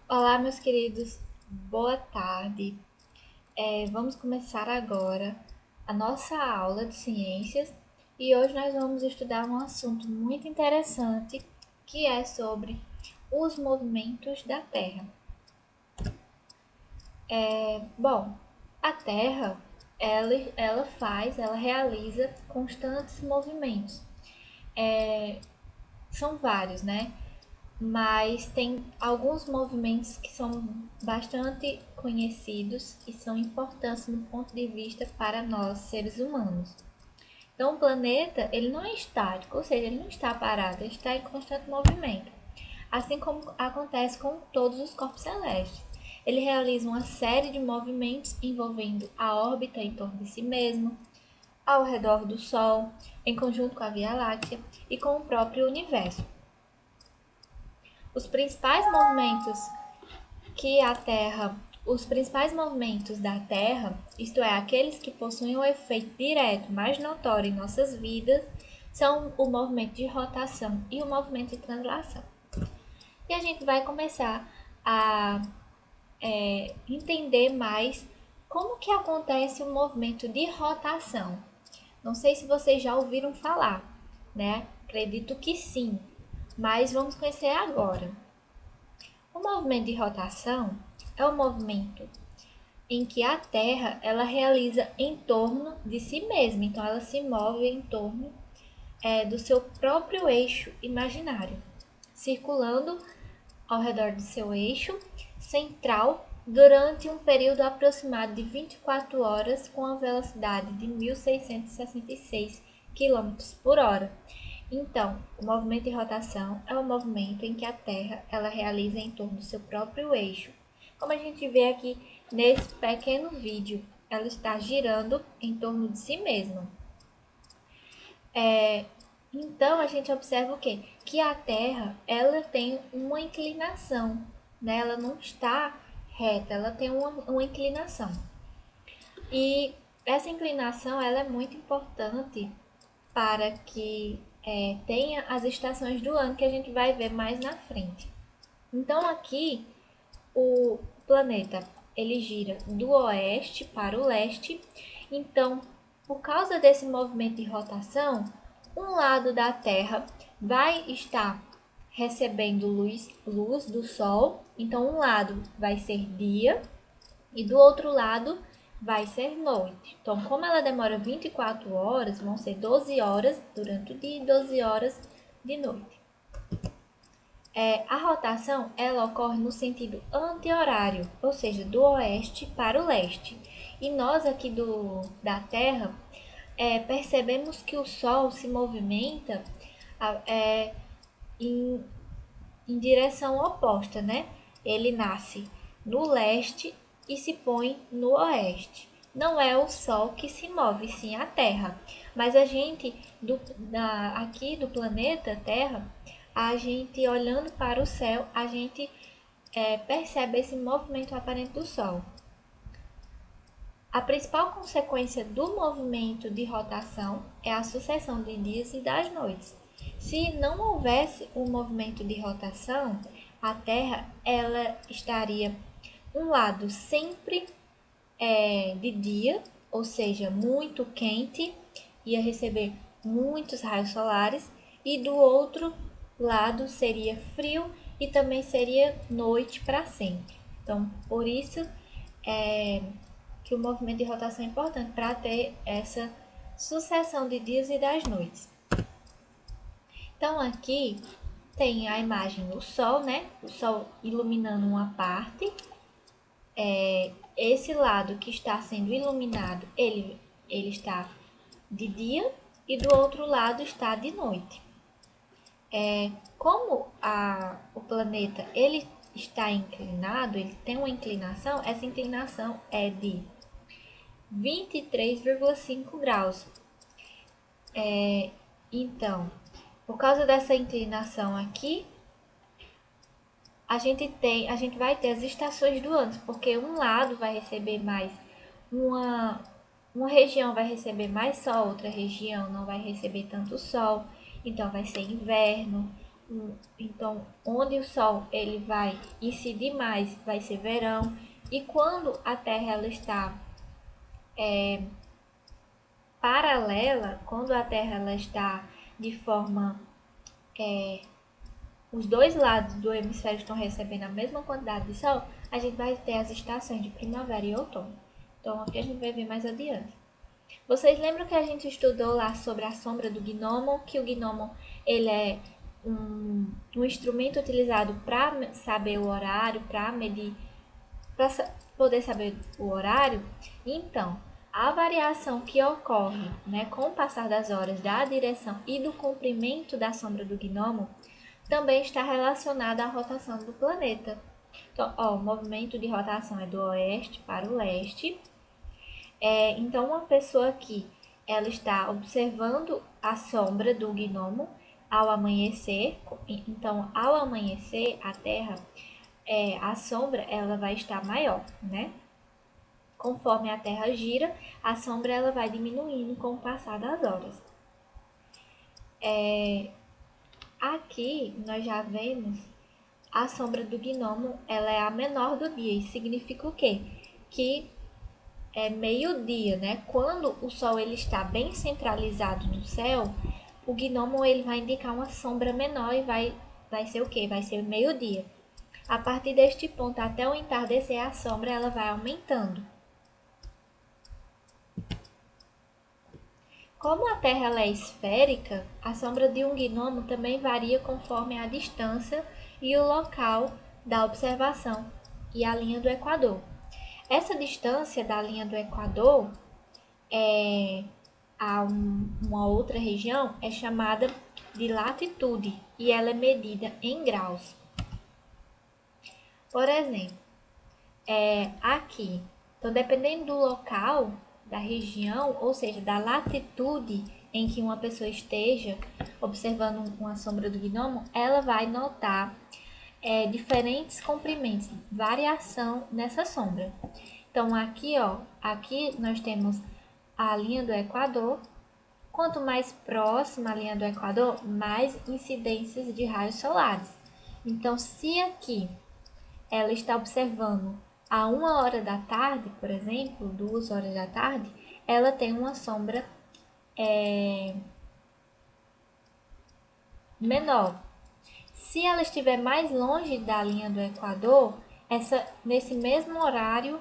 Olá, meus queridos, boa tarde. Vamos começar agora a nossa aula de ciências e hoje nós vamos estudar um assunto muito interessante que é sobre os movimentos da Terra. Bom, a Terra ela realiza constantes movimentos. São vários, né? Mas tem alguns movimentos que são bastante conhecidos e são importantes no ponto de vista para nós, seres humanos. Então, o planeta, ele não é estático, ou seja, ele não está parado, ele está em constante movimento, assim como acontece com todos os corpos celestes. Ele realiza uma série de movimentos envolvendo a órbita em torno de si mesmo, ao redor do Sol, em conjunto com a Via Láctea e com o próprio universo. Os principais movimentos que a Terra, os principais movimentos da Terra, isto é, aqueles que possuem o efeito direto mais notório em nossas vidas, são o movimento de rotação e o movimento de translação. E a gente vai começar a entender mais como que acontece o movimento de rotação. Não sei se vocês já ouviram falar, né? Acredito que sim, mas vamos conhecer agora. O movimento de rotação é o movimento em que a Terra ela realiza em torno de si mesma, então ela se move em torno do seu próprio eixo imaginário, circulando ao redor do seu eixo central durante um período aproximado de 24 horas com a velocidade de 1.666 km por hora. Então, o movimento de rotação é o movimento em que a Terra ela realiza em torno do seu próprio eixo. Como a gente vê aqui nesse pequeno vídeo, ela está girando em torno de si mesma. Então, a gente observa o quê? Que a Terra ela tem uma inclinação, né? Ela não está reta, ela tem uma inclinação. E essa inclinação ela é muito importante para que tenha as estações do ano que a gente vai ver mais na frente. Então aqui o planeta ele gira do oeste para o leste. Então, por causa desse movimento de rotação, um lado da Terra vai estar recebendo luz do Sol. Então, um lado vai ser dia e do outro lado vai ser noite. Então, como ela demora 24 horas, vão ser 12 horas durante o dia e 12 horas de noite. A rotação ela ocorre no sentido anti-horário, ou seja, do oeste para o leste. E nós aqui da Terra percebemos que o Sol se movimenta em, em direção oposta, né? Ele nasce no leste e se põe no oeste. Não é o Sol que se move, sim a Terra. Mas a gente, aqui do planeta Terra, a gente olhando para o céu, a gente percebe esse movimento aparente do Sol. A principal consequência do movimento de rotação é a sucessão de dias e das noites. Se não houvesse o movimento de rotação, a Terra ela estaria um lado sempre de dia, ou seja, muito quente, ia receber muitos raios solares, e do outro lado seria frio e também seria noite para sempre. Então, por isso que o movimento de rotação é importante para ter essa sucessão de dias e das noites. Então, aqui tem a imagem do Sol, né? O Sol iluminando uma parte. Esse lado que está sendo iluminado, ele está de dia e do outro lado está de noite. Como o planeta ele está inclinado, ele tem uma inclinação, essa inclinação é de 23,5 graus. Então, por causa dessa inclinação aqui, a gente vai ter as estações do ano, porque um lado vai receber mais uma uma região vai receber mais sol, outra região não vai receber tanto sol, então vai ser inverno, Então, onde o Sol ele vai incidir mais vai ser verão. E quando a Terra ela está paralela, quando a Terra ela está de forma os dois lados do hemisfério estão recebendo a mesma quantidade de sol, a gente vai ter as estações de primavera e outono. Então, aqui a gente vai ver mais adiante. Vocês lembram que a gente estudou lá sobre a sombra do gnomo, que o gnomo ele é um instrumento utilizado para saber o horário, para medir, para poder saber o horário? Então, a variação que ocorre, né, com o passar das horas da direção e do comprimento da sombra do gnomo também está relacionada à rotação do planeta. Então, o movimento de rotação é do oeste para o leste. Então, uma pessoa aqui, ela está observando a sombra do gnomo ao amanhecer. Então, ao amanhecer, a Terra, a sombra, ela vai estar maior, né? Conforme a Terra gira, a sombra ela vai diminuindo com o passar das horas. Aqui nós já vemos a sombra do gnomo, ela é a menor do dia. Isso significa o quê? Que é meio-dia, né? Quando o sol ele está bem centralizado no céu, o gnomo ele vai indicar uma sombra menor e vai ser o quê? Vai ser meio-dia. A partir deste ponto até o entardecer, a sombra ela vai aumentando. Como a Terra ela é esférica, a sombra de um gnomo também varia conforme a distância e o local da observação e a linha do Equador. Essa distância da linha do Equador a uma outra região é chamada de latitude e ela é medida em graus. Por exemplo, aqui, então dependendo do local, da região, ou seja, da latitude em que uma pessoa esteja observando uma sombra do gnomo, ela vai notar diferentes comprimentos, variação nessa sombra. Então aqui, aqui nós temos a linha do Equador. Quanto mais próxima a linha do Equador, mais incidências de raios solares. Então, se aqui ela está observando a 1 hora da tarde, por exemplo, 2 horas da tarde, ela tem uma sombra menor. Se ela estiver mais longe da linha do Equador, nesse mesmo horário,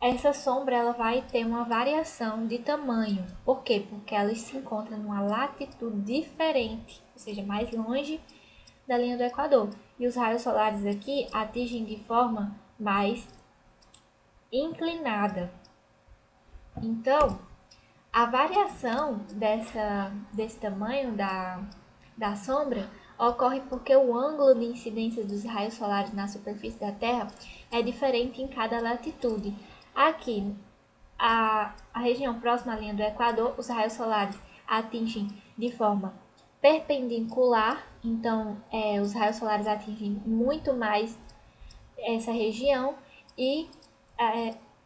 essa sombra ela vai ter uma variação de tamanho. Por quê? Porque ela se encontra numa latitude diferente, ou seja, mais longe da linha do Equador. E os raios solares aqui atingem de forma mais inclinada. Então, a variação desse tamanho da sombra ocorre porque o ângulo de incidência dos raios solares na superfície da Terra é diferente em cada latitude. Aqui, a região próxima à linha do Equador, os raios solares atingem de forma perpendicular, então os raios solares atingem muito mais essa região e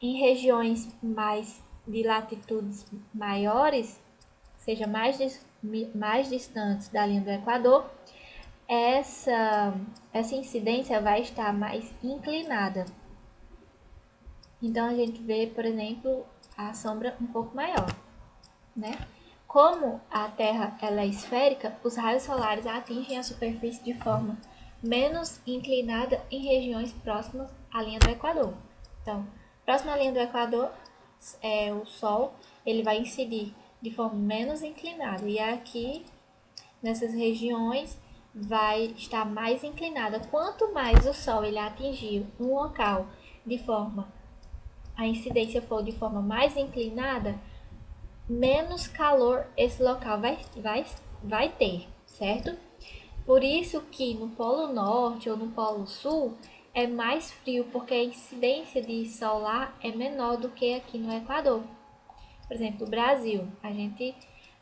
em regiões mais de latitudes maiores, seja mais distantes da linha do Equador, essa incidência vai estar mais inclinada. Então a gente vê, por exemplo, a sombra um pouco maior, né? Como a Terra ela é esférica, os raios solares atingem a superfície de forma menos inclinada em regiões próximas à linha do Equador. Então, próximo à linha do Equador, o Sol ele vai incidir de forma menos inclinada. E aqui, nessas regiões, vai estar mais inclinada. Quanto mais o Sol ele atingir um local de forma, a incidência for de forma mais inclinada, menos calor esse local vai ter, certo? Por isso que no Polo Norte ou no Polo Sul é mais frio, porque a incidência de sol lá é menor do que aqui no Equador. Por exemplo, o Brasil, a gente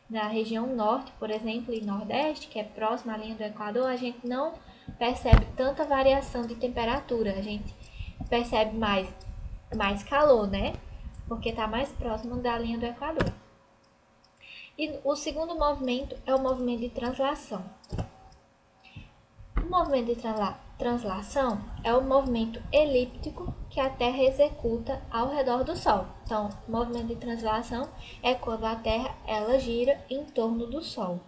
na região norte, por exemplo, e nordeste, que é próxima à linha do Equador, a gente não percebe tanta variação de temperatura, a gente percebe mais calor, né? Porque está mais próximo da linha do Equador. E o segundo movimento é o movimento de translação. movimento de translação é o movimento elíptico que a Terra executa ao redor do Sol. Então, o movimento de translação é quando a Terra ela gira em torno do Sol.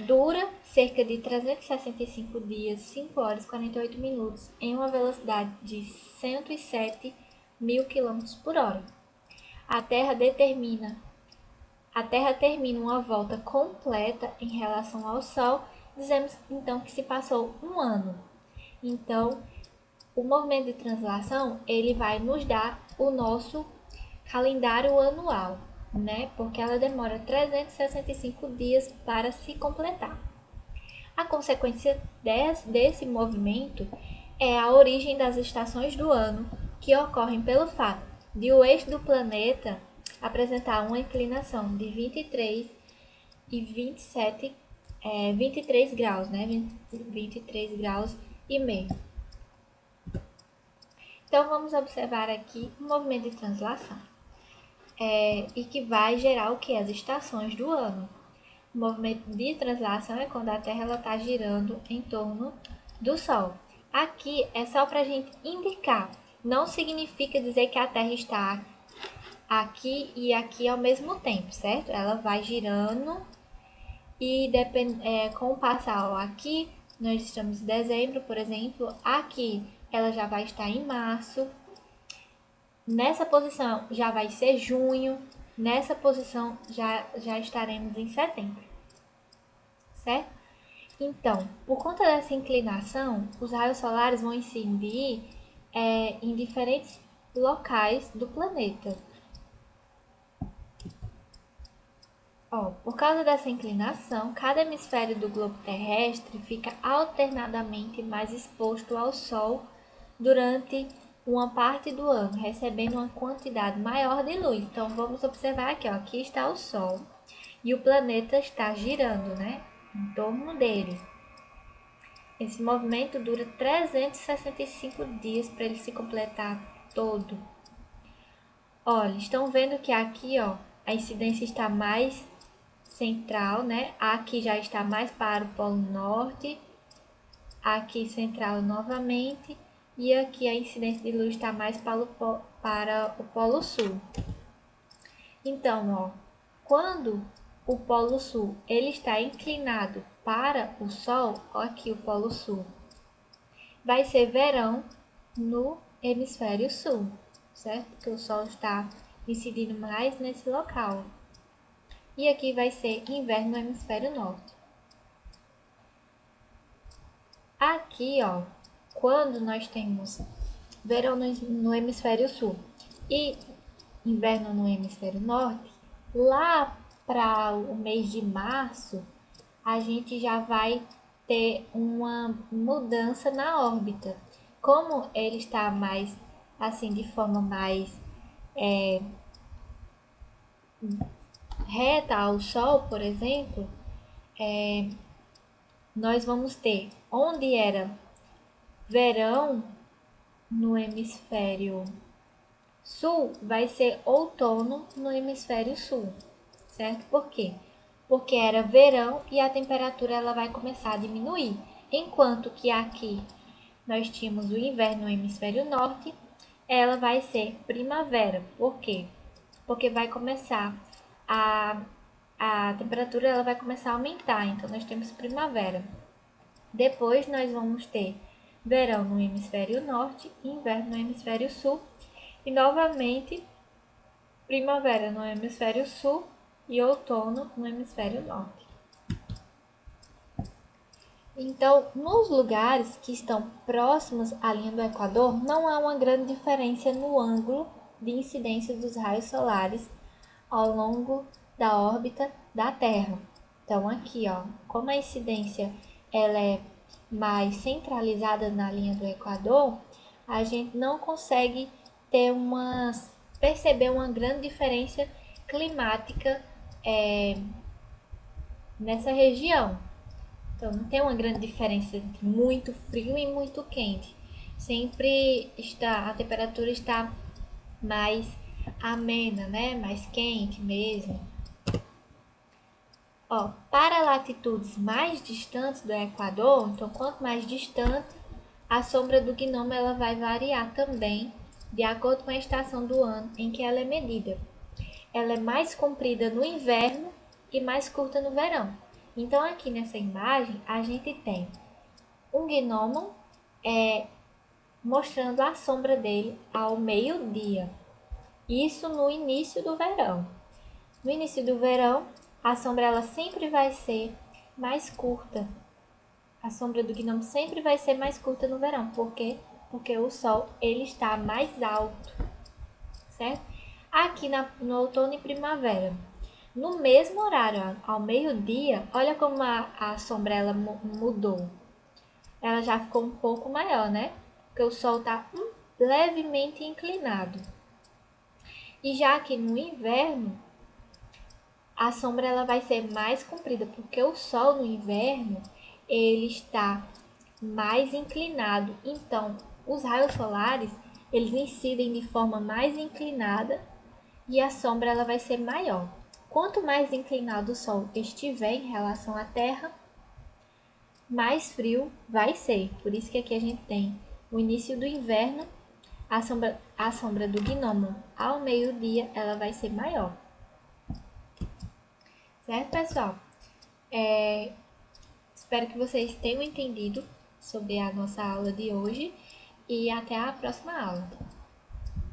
Dura cerca de 365 dias, 5 horas e 48 minutos, em uma velocidade de 107 mil km por hora. A Terra termina uma volta completa em relação ao Sol. Dizemos então que se passou um ano. Então, o movimento de translação ele vai nos dar o nosso calendário anual, né? Porque ela demora 365 dias para se completar. A consequência desse movimento é a origem das estações do ano, que ocorrem pelo fato de o eixo do planeta apresentar uma inclinação de 23 e 23 graus, né? 23 graus e meio. Então, vamos observar aqui o movimento de translação. E que vai gerar o que? As estações do ano. O movimento de translação é quando a Terra está girando em torno do Sol. Aqui é só para a gente indicar. Não significa dizer que a Terra está aqui e aqui ao mesmo tempo, certo? Ela vai girando e com o passar aqui, nós estamos em dezembro, por exemplo. Aqui ela já vai estar em março. Nessa posição já vai ser junho. Nessa posição já estaremos em setembro, certo? Então, por conta dessa inclinação, os raios solares vão incidir em diferentes locais do planeta. Por causa dessa inclinação, cada hemisfério do globo terrestre fica alternadamente mais exposto ao Sol durante uma parte do ano, recebendo uma quantidade maior de luz. Então, vamos observar aqui, aqui está o Sol e o planeta está girando, né, em torno dele. Esse movimento dura 365 dias para ele se completar todo. Olha, estão vendo que aqui, a incidência está mais central, né? Aqui já está mais para o Polo Norte, aqui central novamente, e aqui a incidência de luz está mais para o Polo Sul. Então, quando o Polo Sul ele está inclinado para o Sol, aqui o Polo Sul, vai ser verão no hemisfério sul, certo? Porque o Sol está incidindo mais nesse local. E aqui vai ser inverno no hemisfério norte. Aqui, quando nós temos verão no hemisfério sul e inverno no hemisfério norte, lá para o mês de março, a gente já vai ter uma mudança na órbita. Como ele está mais, assim, de forma mais reta ao Sol, por exemplo, nós vamos ter onde era verão no hemisfério sul, vai ser outono no hemisfério sul, certo? Por quê? Porque era verão e a temperatura ela vai começar a diminuir. Enquanto que aqui nós tínhamos o inverno no hemisfério norte, ela vai ser primavera. Por quê? Porque vai começar a temperatura ela vai começar a aumentar, então nós temos primavera. Depois nós vamos ter verão no hemisfério norte, inverno no hemisfério sul e novamente primavera no hemisfério sul e outono no hemisfério norte. Então, nos lugares que estão próximos à linha do Equador, não há uma grande diferença no ângulo de incidência dos raios solares ao longo da órbita da Terra. Então, aqui, como a incidência ela é mais centralizada na linha do Equador, a gente não consegue perceber uma grande diferença climática nessa região. Então, não tem uma grande diferença entre muito frio e muito quente. Sempre a temperatura está mais amena, né? Mais quente mesmo. Ó, para latitudes mais distantes do Equador, então quanto mais distante, a sombra do gnomo ela vai variar também, de acordo com a estação do ano em que ela é medida. Ela é mais comprida no inverno e mais curta no verão. Então aqui nessa imagem a gente tem um gnomo mostrando a sombra dele ao meio-dia. Isso no início do verão. No início do verão, a sombra ela sempre vai ser mais curta. A sombra do gnomo sempre vai ser mais curta no verão. Por quê? Porque o sol ele está mais alto, certo? Aqui no outono e primavera, no mesmo horário, ao meio-dia, olha como a sombra ela mudou. Ela já ficou um pouco maior, né? Porque o sol está levemente inclinado. E já aqui no inverno, a sombra ela vai ser mais comprida, porque o sol no inverno ele está mais inclinado. Então, os raios solares eles incidem de forma mais inclinada e a sombra ela vai ser maior. Quanto mais inclinado o sol estiver em relação à Terra, mais frio vai ser. Por isso que aqui a gente tem o início do inverno, a sombra do gnomo ao meio-dia ela vai ser maior. Certo, pessoal? Espero que vocês tenham entendido sobre a nossa aula de hoje e até a próxima aula.